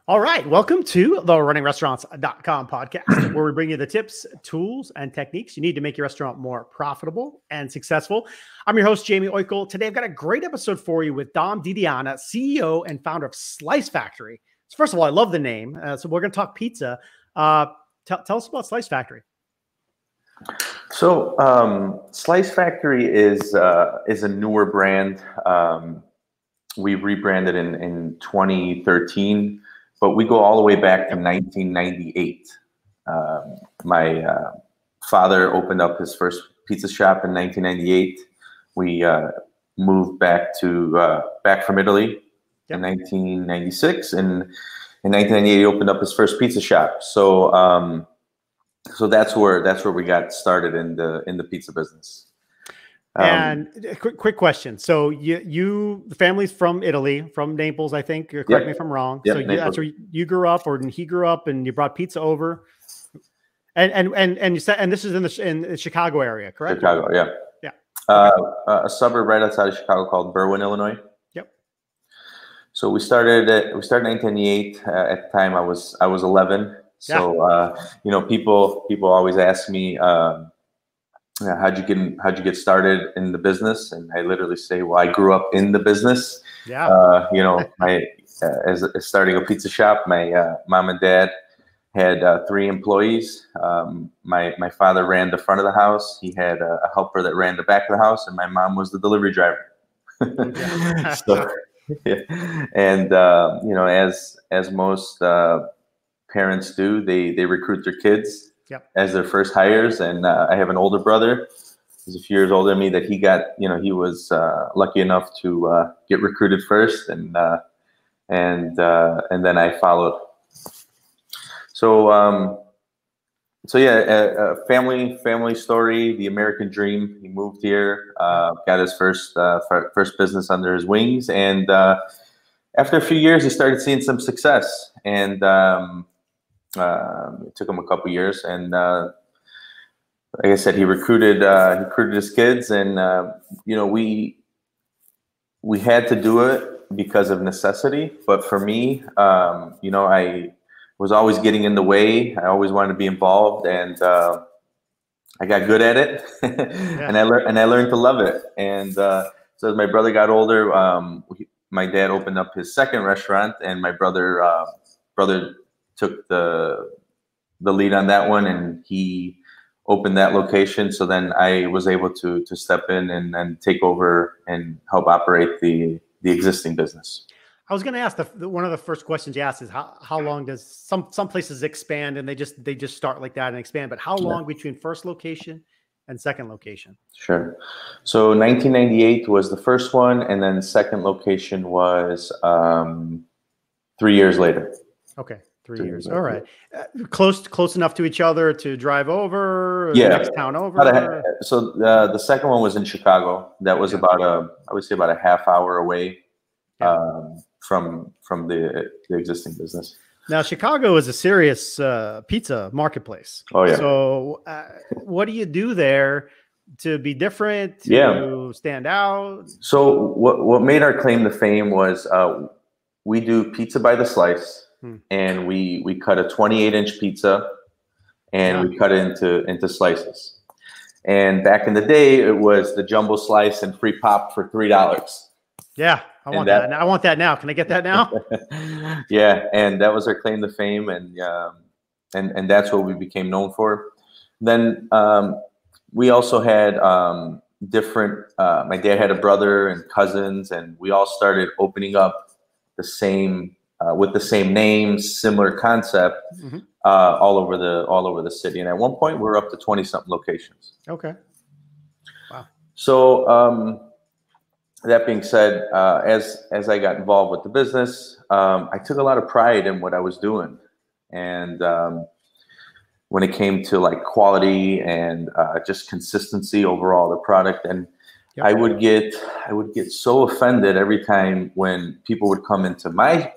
All right. Welcome to the runningrestaurants.com podcast, where we bring you the tips, tools, and techniques you need to make your restaurant more profitable and successful. I'm your host, Jaime Oikle. Today, I've got a great episode for you with Dom DiDiana, CEO and founder of Slice Factory. So first of all, I love the name. So we're going to talk pizza. Tell us about Slice Factory. So Slice Factory is a newer brand. We rebranded in 2013. But we go all the way back to 1998. My father opened up his first pizza shop in 1998. We moved back from Italy in 1996, and in 1998 he opened up his first pizza shop. So so that's where we got started in the pizza business. And quick question. So the family's from Italy, from Naples, I think. Correct me if I'm wrong. Yep, so that's where you grew up, or he grew up, and you brought pizza over. And you said, and this is in the Chicago area, correct? Chicago, yeah. Yeah. A suburb right outside of Chicago called Berwyn, Illinois. Yep. So we started in 1998. At the time, I was 11. So people always ask me, how'd you get started in the business? And I literally say, well, I grew up in the business. Yeah. As starting a pizza shop, my mom and dad had 3 employees. My father ran the front of the house. He had a helper that ran the back of the house, and my mom was the delivery driver. So, yeah. And as most parents do, they recruit their kids as their first hires. And I have an older brother who's a few years older than me that he was lucky enough to get recruited first, and then I followed. So a family story, the American dream. He moved here, got his first business under his wings, and after a few years, he started seeing some success, and it took him a couple years, and like I said, he recruited his kids, and we had to do it because of necessity. But for me, I was always getting in the way. I always wanted to be involved, and I got good at it, and I learned to love it. And so as my brother got older, my dad opened up his second restaurant, and my brother took the lead on that one, and he opened that location. So then I was able to step in and take over and help operate the existing business. I was going to ask one of the first questions you asked is how long does some places expand, and they just start like that and expand, but how long between first location and second location? Sure. So 1998 was the first one, and then the second location was 3 years later. Okay. 3 years. All right. Close enough to each other to drive over? Yeah. Next town over? So the second one was in Chicago. That was about a half hour away from the existing business. Now, Chicago is a serious pizza marketplace. Oh, yeah. So what do you do there to be different, to stand out? So what made our claim to fame was we do pizza by the slice. And we cut a 28-inch pizza, and we cut it into slices. And back in the day, it was the jumbo slice and free pop for $3. Yeah, I want that. I want that now. Can I get that now? Yeah, and that was our claim to fame, and that's what we became known for. Then we also had different. My dad had a brother and cousins, and we all started opening up the same. With the same name, similar concept, all over the city. And at one point, we were up to 20-something locations. Okay. Wow. So that being said, as I got involved with the business, I took a lot of pride in what I was doing, and when it came to like quality and just consistency overall, the product. And I would get so offended every time when people would come into my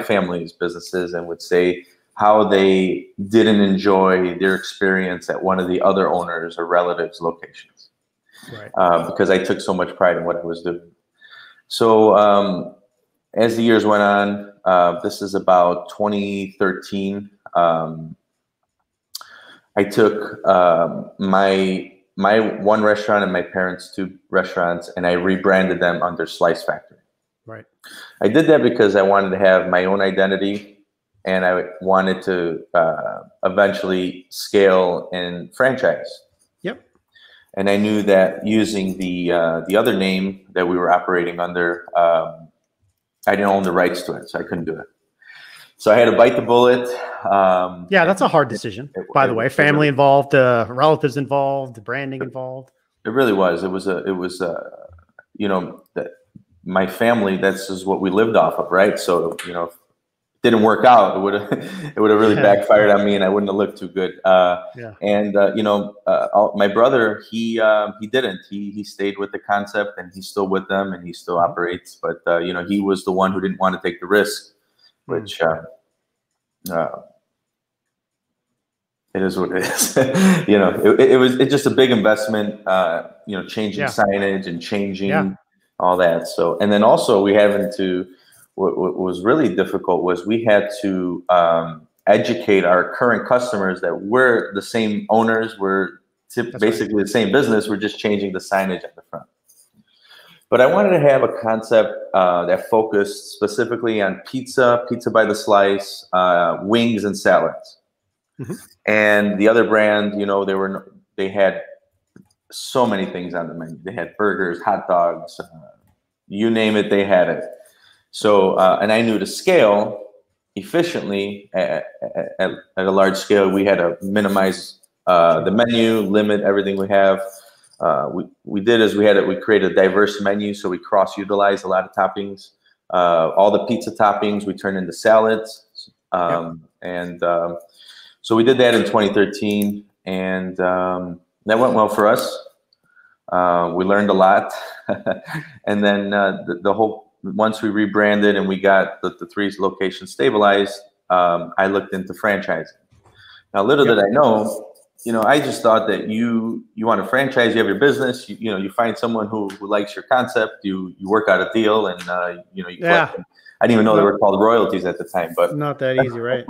family's businesses and would say how they didn't enjoy their experience at one of the other owners or relatives' locations, because I took so much pride in what I was doing. So as the years went on, this is about 2013. I took my one restaurant and my parents' two restaurants, and I rebranded them under Slice Factory. Right. I did that because I wanted to have my own identity, and I wanted to eventually scale and franchise. Yep. And I knew that using the other name that we were operating under, I didn't own the rights to it, so I couldn't do it. So I had to bite the bullet. Yeah, that's a hard decision, by the way. Family involved, relatives involved, branding involved. It really was. It was you know, my family, that's is what we lived off of, right? So, you know, if it didn't work out, it would have really backfired on me, and I wouldn't have looked too good. And you know, my brother, he didn't. He stayed with the concept, and he's still with them, and he still operates. But you know, he was the one who didn't want to take the risk, which it is what it is. You know, it's just a big investment. You know, changing signage and changing all that. So, and then also we having to. What was really difficult was we had to educate our current customers that we're the same owners, we're basically the same business, we're just changing the signage at the front. But I wanted to have a concept that focused specifically on pizza by the slice, wings, and salads. And the other brand, you know, they had so many things on the menu. They had burgers, hot dogs, you name it, they had it. So, and I knew to scale efficiently at a large scale, we had to minimize the menu, limit everything we have. We did is we created a diverse menu, so we cross-utilized a lot of toppings. All the pizza toppings we turned into salads, and so we did that in 2013, and that went well for us. We learned a lot, and then the whole. Once we rebranded and we got the three locations stabilized, I looked into franchising. Now, little did I know, you know, I just thought that you want to franchise, you have your business, you know, you find someone who likes your concept, you work out a deal, and you know, I didn't even know they were called royalties at the time, but not that easy, right?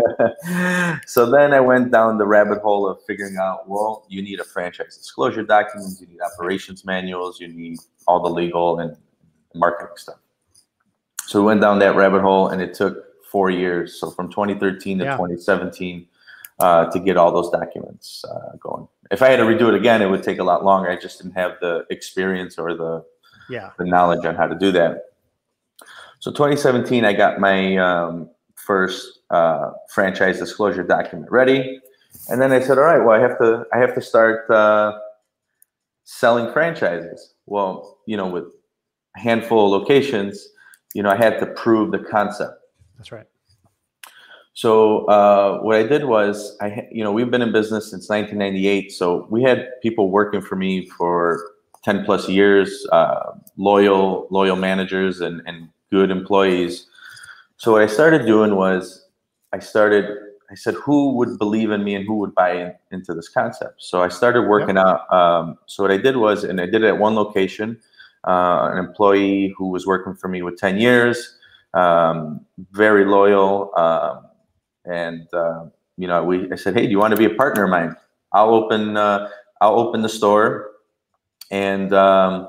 So then I went down the rabbit hole of figuring out, well, you need a franchise disclosure documents, you need operations manuals, you need all the legal and marketing stuff. So we went down that rabbit hole, and it took 4 years. So from 2013 to 2017 to get all those documents going. If I had to redo it again, it would take a lot longer. I just didn't have the experience or the knowledge on how to do that. So 2017, I got my first franchise disclosure document ready, and then I said, all right, well, I have to start selling franchises. Well, you know, with a handful of locations, you know, I had to prove the concept. That's right. So what I did was, you know, we've been in business since 1998. So we had people working for me for 10 plus years, loyal managers and good employees. So what I started doing was I said, who would believe in me and who would buy into this concept? So I started working out. So what I did was, and I did it at one location, an employee who was working for me with 10 years, very loyal. And you know, I said, hey, do you want to be a partner of mine? I'll open the store, and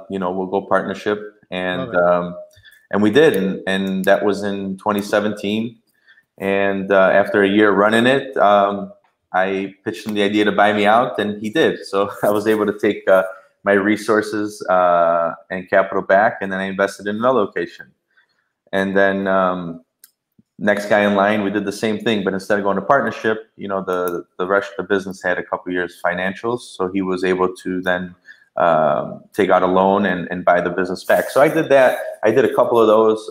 you know, we'll go partnership. And we did, and that was in 2017. And after a year running it, I pitched him the idea to buy me out, and he did. So I was able to take my resources and capital back, and then I invested in another location. And then next guy in line, we did the same thing, but instead of going to partnership, you know, the rest of the business had a couple years financials, so he was able to then take out a loan and buy the business back. So I did that. I did a couple of those,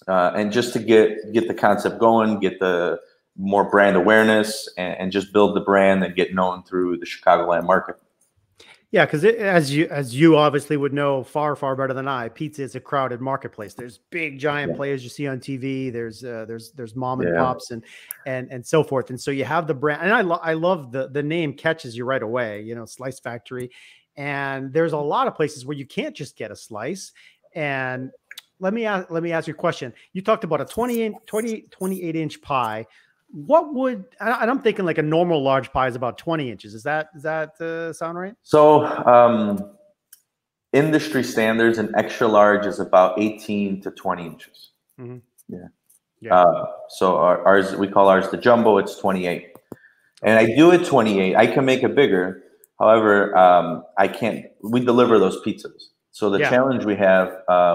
and just to get the concept going, get the more brand awareness, and just build the brand and get known through the Chicagoland market. Yeah, because as you obviously would know far better than I, pizza is a crowded marketplace. There's big giant players you see on TV. There's mom and pops and so forth. And so you have the brand, and I love the name catches you right away. You know, Slice Factory, and there's a lot of places where you can't just get a slice, and let me ask you a question. You talked about a 28-inch pie. What would, and I'm thinking like a normal large pie is about 20 inches. Does that sound right? So industry standards, an extra large is about 18 to 20 inches. Mm-hmm. Yeah. Yeah. So ours, we call ours the jumbo. It's 28, and I do it 28. I can make it bigger. However, I can't. We deliver those pizzas. So the challenge we have,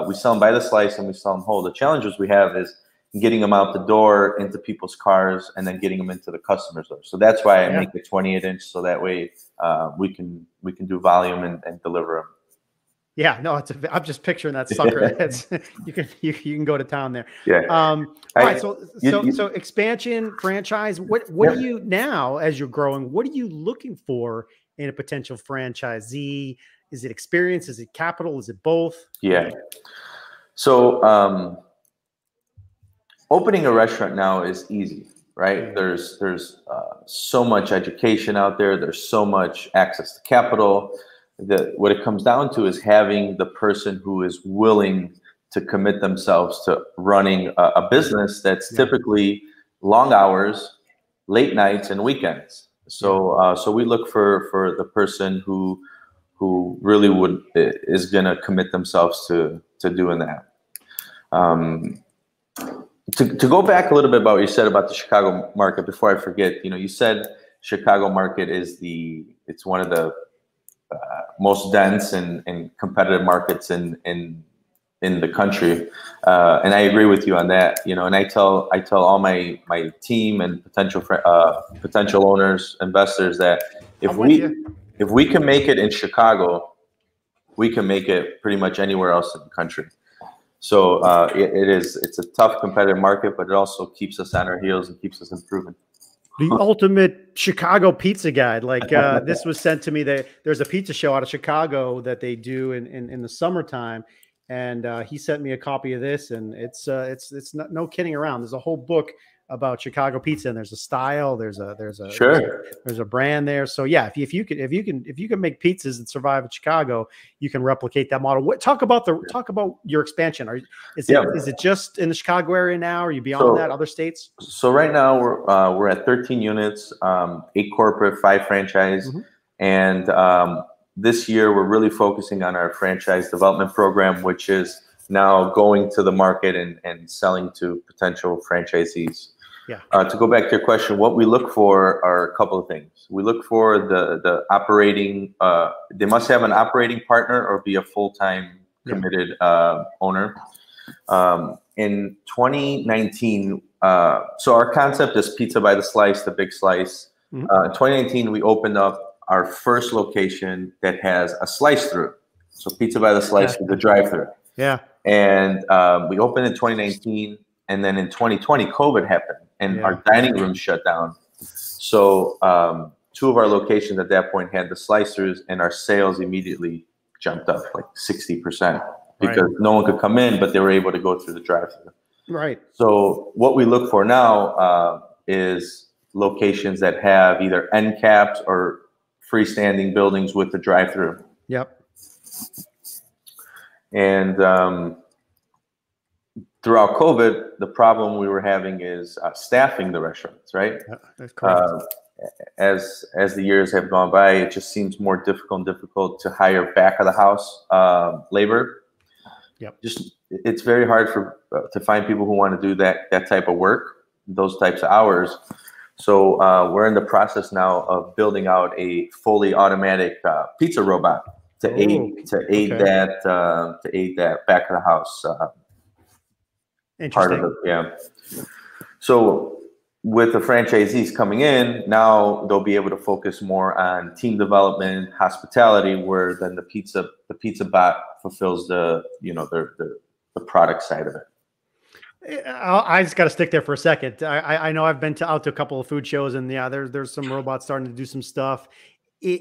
we sell them by the slice and we sell them whole. The challenges we have is getting them out the door into people's cars and then getting them into the customer's door. So that's why I make it 28-inch, so that way we can do volume and deliver them. Yeah, no, I'm just picturing that sucker. You can go to town there. Yeah. All right. So expansion, franchise. What do you now, as you're growing? What are you looking for in a potential franchisee? Is it experience? Is it capital? Is it both? Yeah. So opening a restaurant now is easy, right? There's so much education out there. There's so much access to capital. What it comes down to is having the person who is willing to commit themselves to running a business that's typically long hours, late nights, and weekends. So so we look for the person who really is going to commit themselves to doing that. To go back a little bit about what you said about the Chicago market before I forget, you said Chicago market it's one of the most dense and competitive markets in the country, and I agree with you on that. And I tell all my team and potential owners, investors, that if we can make it in Chicago, we can make it pretty much anywhere else in the country. So it's a tough competitive market, but it also keeps us on our heels and keeps us improving. The ultimate Chicago pizza guide. Like this was sent to me. There's a pizza show out of Chicago that they do in the summertime, and he sent me a copy of this, and it's no kidding around. There's a whole book about Chicago pizza, and there's a style, there's a brand there. So yeah, if you can make pizzas and survive in Chicago, you can replicate that model. Talk about your expansion. Is it just in the Chicago area now? Are you beyond that, other states? So right now we're at 13 units, 8 corporate, 5 franchise, and this year we're really focusing on our franchise development program, which is now going to the market and selling to potential franchisees. Yeah. To go back to your question, what we look for are a couple of things. We look for the operating. They must have an operating partner or be a full-time committed owner. In 2019, so our concept is pizza by the slice, the big slice. In 2019, we opened up our first location that has a slice-through. So pizza by the slice with the drive-through. Yeah. And we opened in 2019, and then in 2020, COVID happened, and our dining room shut down. So 2 of our locations at that point had the slice-throughs, and our sales immediately jumped up like 60% because no one could come in, but they were able to go through the drive-through. Right. So what we look for now is locations that have either end caps or freestanding buildings with the drive-through. Yep. And throughout COVID, the problem we were having is staffing the restaurants, right? That's correct. As the years have gone by, it just seems more difficult to hire back of the house labor. Yep. It's very hard to find people who want to do that type of work, those types of hours. So we're in the process now of building out a fully automatic pizza robot to aid that back of the house part of it. Yeah. So with the franchisees coming in, now they'll be able to focus more on team development, hospitality, where then the pizza bot fulfills the product side of it. I just got to stick there for a second. I know I've been out to a couple of food shows, and there's some robots starting to do some stuff.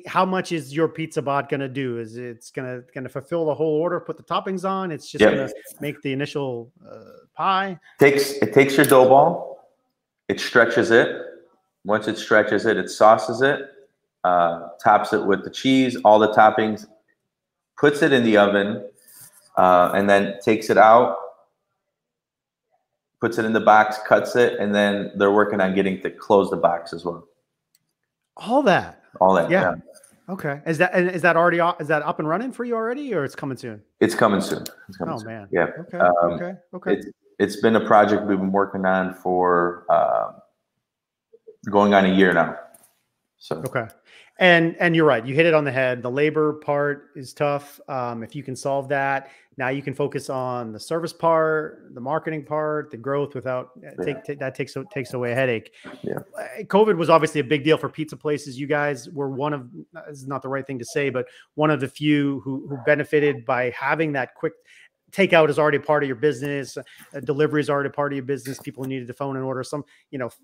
How much is your pizza bot going to do? Is it's going to fulfill the whole order, put the toppings on? It's just going to make the initial pie? It takes your dough ball, it stretches it. Once it stretches it, it sauces it, tops it with the cheese, all the toppings, puts it in the oven, and then takes it out, puts it in the box, cuts it, and then they're working on getting to close the box as well. All that. Yeah. Okay. Is that already is that up and running for you already, or it's coming soon? It's coming soon. Soon. Man. Yeah. Okay. It's been a project we've been working on for going on a year now. So okay. And you're right. You hit it on the head. The labor part is tough. If you can solve that, now you can focus on the service part, the marketing part, the growth without that takes away a headache. Yeah. COVID was obviously a big deal for pizza places. You guys were one of, this is not the right thing to say, but one of the few who benefited by having that quick takeout is already part of your business. Delivery is already part of your business. People needed to phone and order some,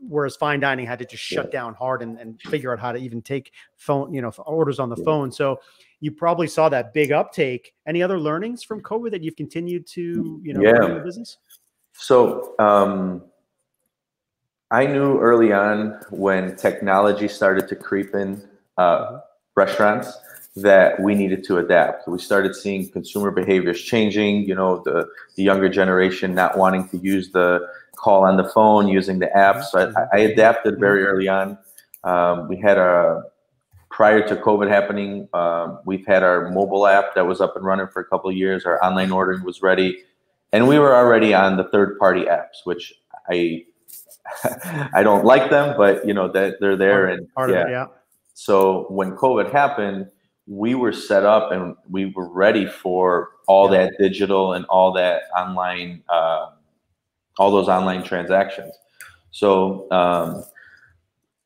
whereas fine dining had to just shut down hard and figure out how to even take phone, orders on the phone. So you probably saw that big uptake. Any other learnings from COVID that you've continued to, run the business? So I knew early on when technology started to creep in restaurants that we needed to adapt. We started seeing consumer behaviors changing, the younger generation not wanting to use the call on the phone, using the apps. So I adapted very early on. We had prior to COVID happening, we've had our mobile app that was up and running for a couple of years. Our online ordering was ready. And we were already on the third-party apps, which I don't like them, but that they're there. Part of it, yeah. So when COVID happened, we were set up and we were ready for all that digital and all that online, all those online transactions. So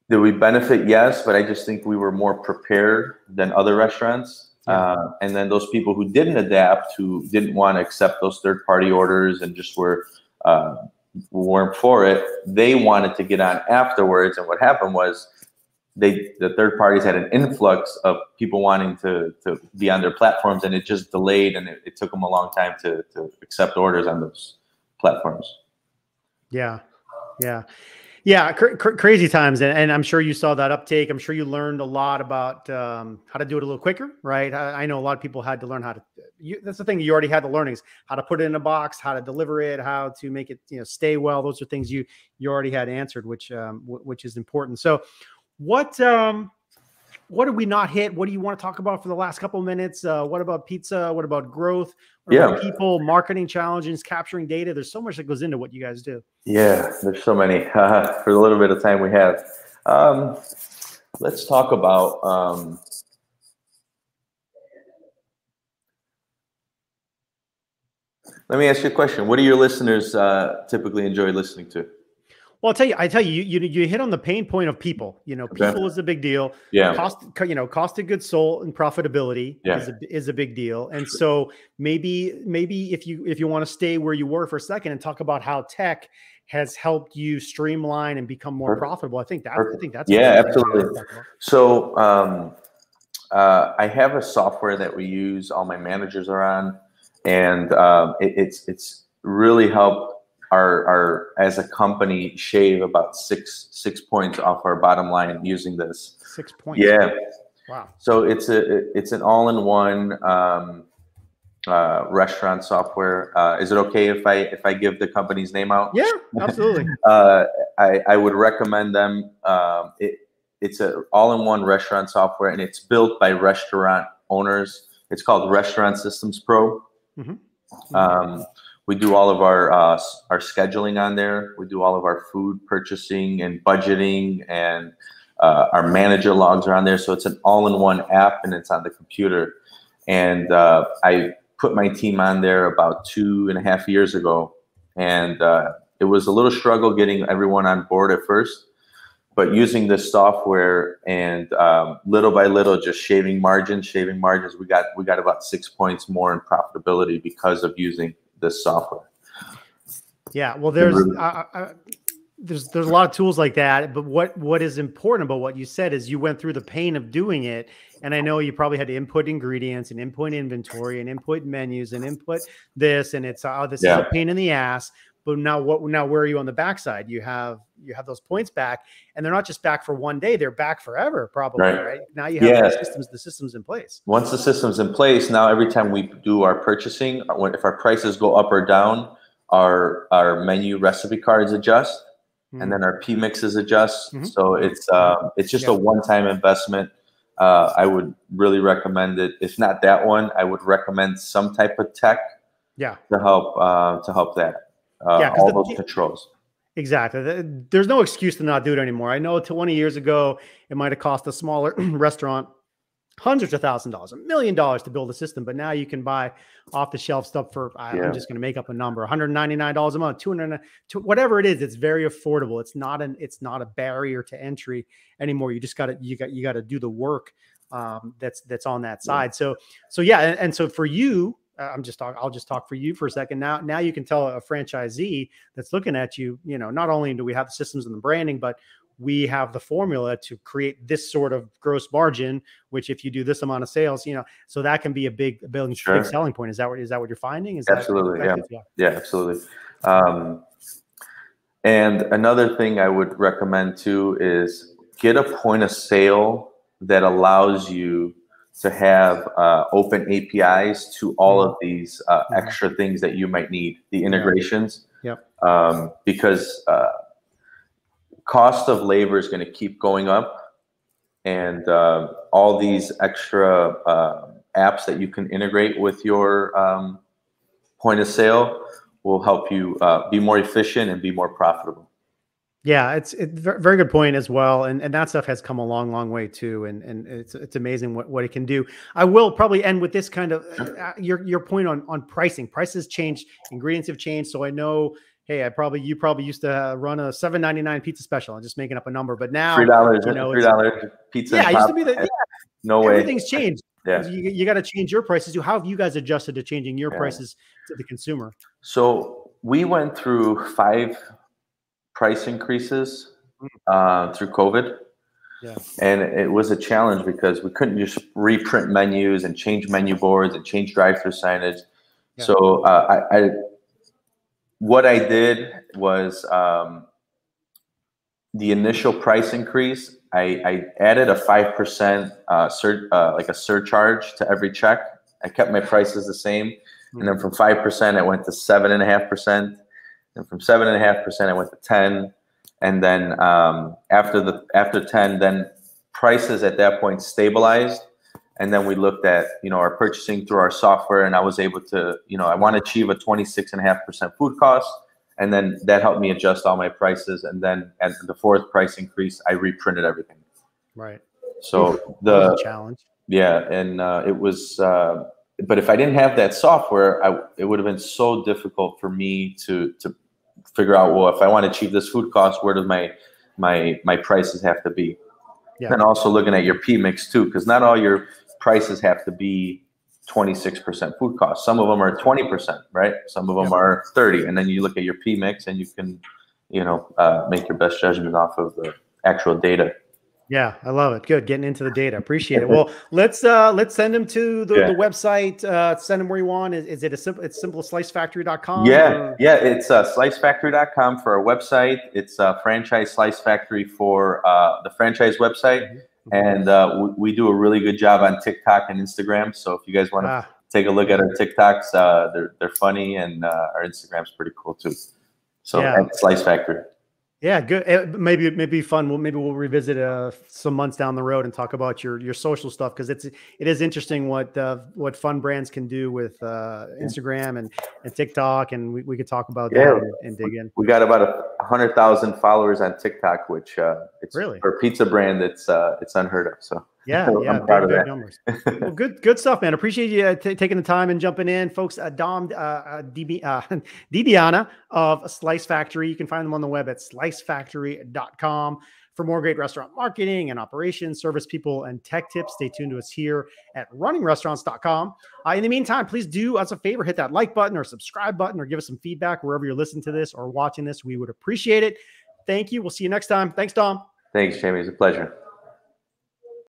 did we benefit? Yes, but I just think we were more prepared than other restaurants. And then those people who didn't adapt, who didn't want to accept those third-party orders and just weren't for it, they wanted to get on afterwards. And what happened was the third parties had an influx of people wanting to be on their platforms, and it just delayed, and it took them a long time to accept orders on those platforms. Crazy times. And I'm sure you saw that uptake. I'm sure you learned a lot about how to do it a little quicker, right? I know a lot of people had to learn how to, that's the thing, you already had the learnings, how to put it in a box, how to deliver it, how to make it, stay well. Those are things you already had answered, which is important. So what did we not hit? What do you want to talk about for the last couple of minutes? What about pizza? What about growth? What about people, marketing challenges, capturing data? There's so much that goes into what you guys do. Yeah, there's so many. For the little bit of time we have, let's talk about let me ask you a question. What do your listeners typically enjoy listening to? Well, I tell you, you hit on the pain point of people. People is a big deal. Yeah. Cost of goods sold and profitability is a big deal. And so maybe if you want to stay where you were for a second and talk about how tech has helped you streamline and become more profitable. I think that's absolutely. So I have a software that we use. All my managers are on, and it's really helped our as a company shave about six points off our bottom line using this. 6 points. Yeah. Wow. So it's an all-in-one restaurant software. Is it okay if I give the company's name out? Yeah, absolutely. I would recommend them. It's an all-in-one restaurant software, and it's built by restaurant owners. It's called Restaurant Systems Pro. We do all of our scheduling on there. We do all of our food purchasing and budgeting, and our manager logs are on there. So it's an all-in-one app, and it's on the computer. And I put my team on there about 2.5 years ago, and it was a little struggle getting everyone on board at first. But using this software and little by little, just shaving margins, we got about 6 points more in profitability because of using this software. Yeah, well, there's a lot of tools like that, but what is important about what you said is you went through the pain of doing it, and I know you probably had to input ingredients and input inventory and input menus and input this, and it's this is a pain in the ass. But now where are you on the backside? You have those points back, and they're not just back for one day; they're back forever, probably. Right? Now you have the systems in place. Once the system's in place, now every time we do our purchasing, if our prices go up or down, our menu recipe cards adjust, and then our P mixes adjust. So it's just a one-time investment. I would really recommend it. If not that one, I would recommend some type of tech to help that. All those controls. Exactly. There's no excuse to not do it anymore. I know 20 years ago, it might have cost a smaller restaurant hundreds of $1,000s, $1 million to build a system. But now you can buy off the shelf stuff for, I'm just going to make up a number, $199 a month, $200, whatever it is. It's very affordable. It's not a barrier to entry anymore. You just got to do the work that's on that side. So yeah. And so for you, I'll just talk for you for a second. Now you can tell a franchisee that's looking at you, not only do we have the systems and the branding, but we have the formula to create this sort of gross margin, which if you do this amount of sales, so that can be a big selling point. Is that what you're finding? Absolutely. Yeah, absolutely. And another thing I would recommend too is get a point of sale that allows you to have open APIs to all of these extra things that you might need, the integrations. Because cost of labor is going to keep going up, and all these extra apps that you can integrate with your point of sale will help you be more efficient and be more profitable. Yeah, it's a very good point as well, and that stuff has come a long way too, and it's amazing what it can do. I will probably end with this kind of your point on pricing. Prices change, ingredients have changed, so I know. Hey, you probably used to run a $7.99 pizza special. I'm just making up a number, but now $3 pizza. Yeah, it used to be that. No way. Everything's changed. Yeah, you got to change your prices. How have you guys adjusted to changing your prices to the consumer? So we went through 5 price increases through COVID. Yeah. And it was a challenge because we couldn't just reprint menus and change menu boards and change drive-through signage. Yeah. So what I did was the initial price increase, I added a 5% like a surcharge to every check. I kept my prices the same. And then from 5%, I went to 7.5%. And from 7.5%, I went to 10. And then after 10, then prices at that point stabilized. And then we looked at, our purchasing through our software, and I was able to, I want to achieve a 26.5% food cost. And then that helped me adjust all my prices. And then at the 4th price increase, I reprinted everything. Right. So that was a challenge. Yeah. And it was, but if I didn't have that software, it would have been so difficult for me to figure out, well, if I want to achieve this food cost, where does my prices have to be? Yeah. And also looking at your P mix too, because not all your prices have to be 26% food cost. Some of them are 20%, right? Some of them are 30. And then you look at your P mix and you can, make your best judgment off of the actual data. Yeah, I love it. Good. Getting into the data. Appreciate it. Well, let's send them to the website. Send them where you want. Is it it's simple slicefactory.com? Yeah. It's slicefactory.com for our website. It's Franchise Slice Factory for the franchise website. And we do a really good job on TikTok and Instagram. So if you guys want to take a look at our TikToks, they're funny, and our Instagram's pretty cool too. So at Slice Factory. Yeah, good. Maybe fun. Maybe we'll revisit some months down the road and talk about your social stuff, because it is interesting what fun brands can do with Instagram and TikTok, and we could talk about that and dig in. We got about 100,000 followers on TikTok, which it's really, for a pizza brand, it's unheard of. So I'm proud of that. Numbers. Well, good stuff, man. Appreciate you taking the time and jumping in, folks. Dom DiBiana of Slice Factory. You can find them on the web at slicefactory.com for more great restaurant marketing and operations, service people, and tech tips. Stay tuned to us here at runningrestaurants.com. In the meantime, please do us a favor, hit that like button or subscribe button, or give us some feedback wherever you're listening to this or watching this. We would appreciate it. Thank you. We'll see you next time. Thanks, Dom. Thanks, Jamie. It's a pleasure.